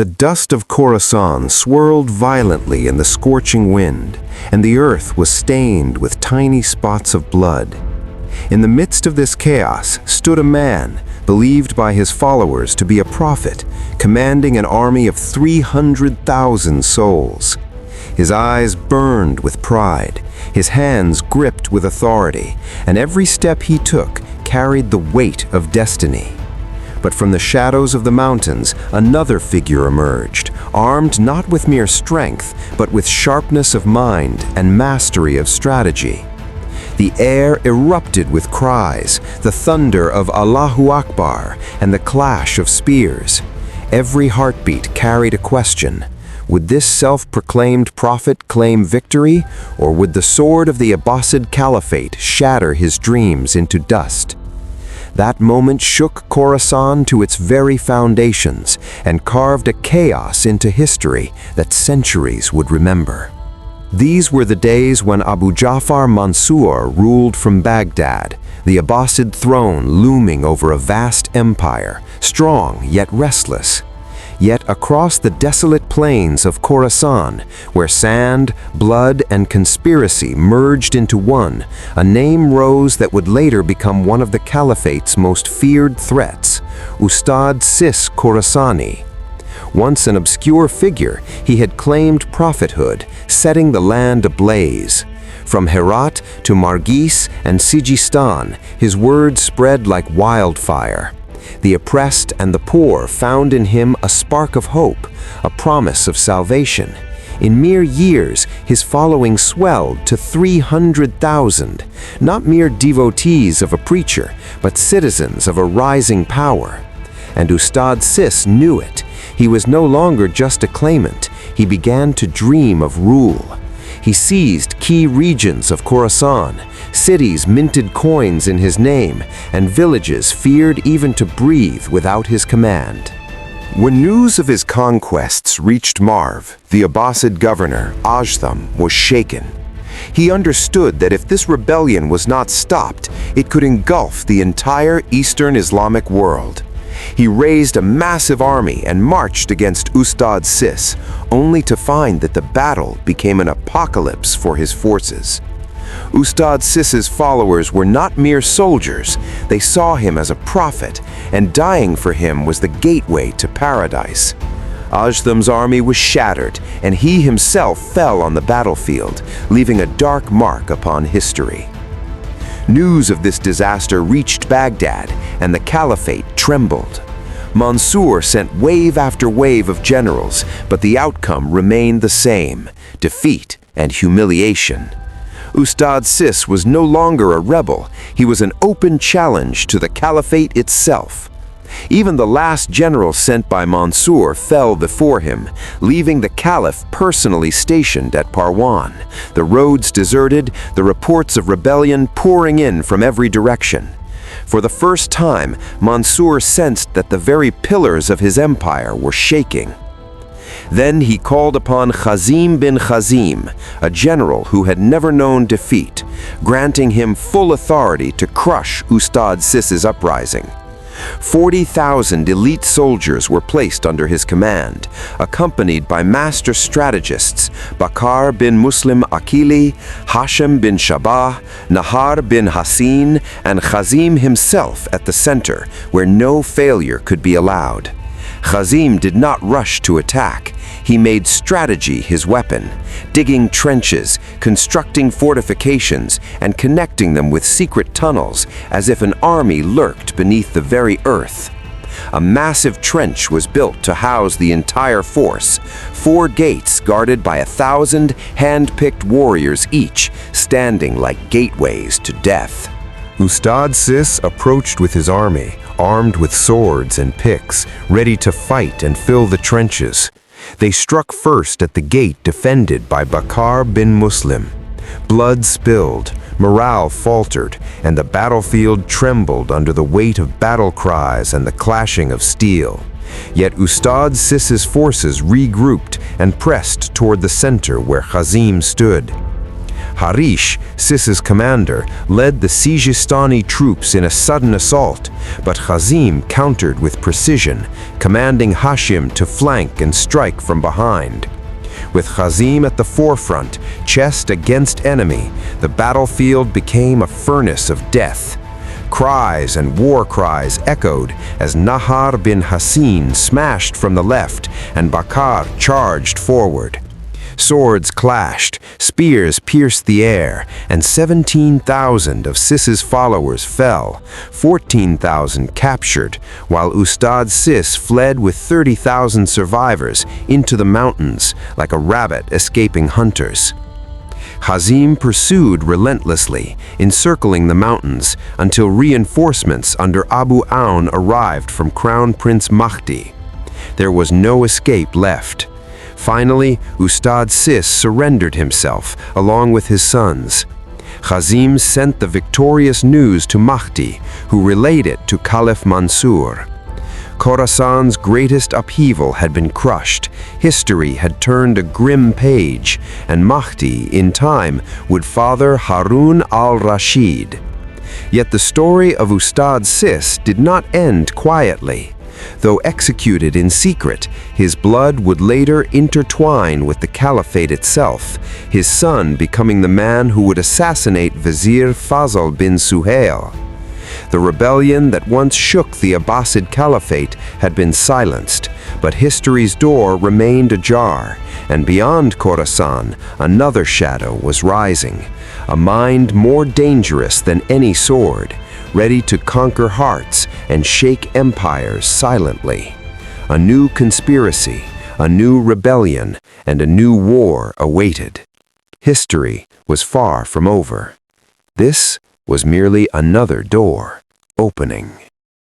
The dust of Khorasan swirled violently in the scorching wind, and the earth was stained with tiny spots of blood. In the midst of this chaos stood a man, believed by his followers to be a prophet, commanding an army of 300,000 souls. His eyes burned with pride, his hands gripped with authority, and every step he took carried the weight of destiny. But from the shadows of the mountains, another figure emerged, armed not with mere strength, but with sharpness of mind and mastery of strategy. The air erupted with cries, the thunder of Allahu Akbar, and the clash of spears. Every heartbeat carried a question. Would this self-proclaimed prophet claim victory, or would the sword of the Abbasid Caliphate shatter his dreams into dust? That moment shook Khorasan to its very foundations and carved a chaos into history that centuries would remember. These were the days when Abu Ja'far Mansur ruled from Baghdad, the Abbasid throne looming over a vast empire, strong yet restless. Yet across the desolate plains of Khorasan, where sand, blood, and conspiracy merged into one, a name rose that would later become one of the Caliphate's most feared threats, Ustad Sis Khurasani. Once an obscure figure, he had claimed prophethood, setting the land ablaze. From Herat to Margis and Sijistan, his words spread like wildfire. The oppressed and the poor found in him a spark of hope, a promise of salvation. In mere years, his following swelled to 300,000, not mere devotees of a preacher, but citizens of a rising power. And Ustad Sis knew it. He was no longer just a claimant. He began to dream of rule. He seized key regions of Khorasan. Cities minted coins in his name, and villages feared even to breathe without his command. When news of his conquests reached Marv, the Abbasid governor, Ajtham, was shaken. He understood that if this rebellion was not stopped, it could engulf the entire Eastern Islamic world. He raised a massive army and marched against Ustad Sis, only to find that the battle became an apocalypse for his forces. Ustad Sis's followers were not mere soldiers. They saw him as a prophet, and dying for him was the gateway to paradise. Ajtham's army was shattered, and he himself fell on the battlefield, leaving a dark mark upon history. News of this disaster reached Baghdad, and the Caliphate trembled. Mansur sent wave after wave of generals, but the outcome remained the same: defeat and humiliation. Ustad Sis was no longer a rebel. He was an open challenge to the Caliphate itself. Even the last general sent by Mansur fell before him, leaving the Caliph personally stationed at Parwan, the roads deserted, the reports of rebellion pouring in from every direction. For the first time, Mansur sensed that the very pillars of his empire were shaking. Then he called upon Khazim bin Khazim, a general who had never known defeat, granting him full authority to crush Ustad Sis's uprising. 40,000 elite soldiers were placed under his command, accompanied by master strategists Bakar bin Muslim Akili, Hashim bin Shabah, Nahar bin Hassin, and Khazim himself at the center, where no failure could be allowed. Khazim did not rush to attack. He made strategy his weapon, digging trenches, constructing fortifications, and connecting them with secret tunnels, as if an army lurked beneath the very earth. A massive trench was built to house the entire force, 4 gates guarded by 1,000 hand-picked warriors each, standing like gateways to death. Ustad Sis approached with his army, armed with swords and picks, ready to fight and fill the trenches. They struck first at the gate defended by Bakar bin Muslim. Blood spilled, morale faltered, and the battlefield trembled under the weight of battle cries and the clashing of steel. Yet Ustad Sis's forces regrouped and pressed toward the center where Khazim stood. Harish, Sis's commander, led the Sijistani troops in a sudden assault, but Khazim countered with precision, commanding Hashim to flank and strike from behind. With Khazim at the forefront, chest against enemy, the battlefield became a furnace of death. Cries and war cries echoed as Nahar bin Hassin smashed from the left and Bakar charged forward. Swords clashed, spears pierced the air, and 17,000 of Sis's followers fell, 14,000 captured, while Ustad Sis fled with 30,000 survivors into the mountains like a rabbit escaping hunters. Khazim pursued relentlessly, encircling the mountains until reinforcements under Abu Aun arrived from Crown Prince Mahdi. There was no escape left. Finally, Ustad Sis surrendered himself, along with his sons. Khazim sent the victorious news to Mahdi, who relayed it to Caliph Mansur. Khorasan's greatest upheaval had been crushed, history had turned a grim page, and Mahdi, in time, would father Harun al-Rashid. Yet the story of Ustad Sis did not end quietly. Though executed in secret, his blood would later intertwine with the caliphate itself, his son becoming the man who would assassinate Vizier Fazl bin Suhail. The rebellion that once shook the Abbasid Caliphate had been silenced, but history's door remained ajar, and beyond Khorasan, another shadow was rising, a mind more dangerous than any sword, ready to conquer hearts and shake empires silently. A new conspiracy, a new rebellion, and a new war awaited. History was far from over. This was merely another door opening.